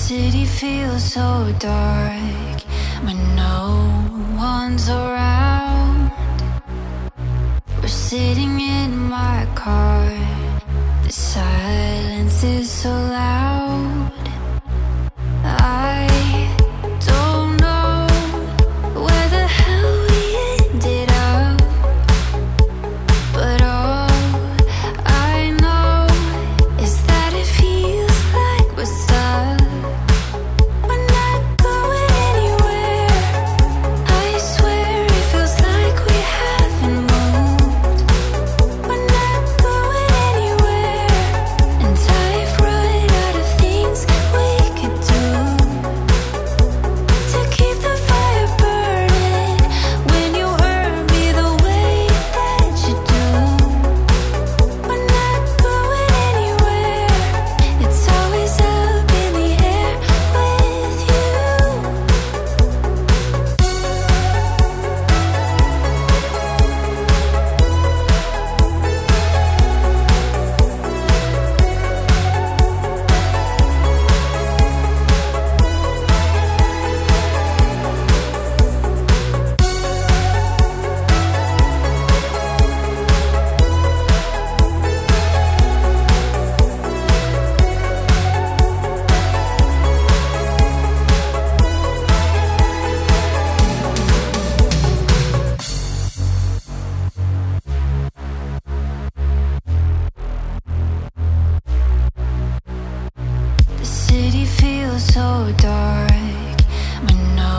city feels so dark when no one's around. We're sitting in my car. The silence is so loud. I don't know where the hell we ended up, but all I know is that it feels like we're stuck. We're not going anywhere. I swear it feels like we haven't moved. We're not going anywhere, and I've run out of things we could do to keep the fire burning when you hurt me the way that you do. We're not going anywhere. It's always up in the air with you. The city feels so dark when no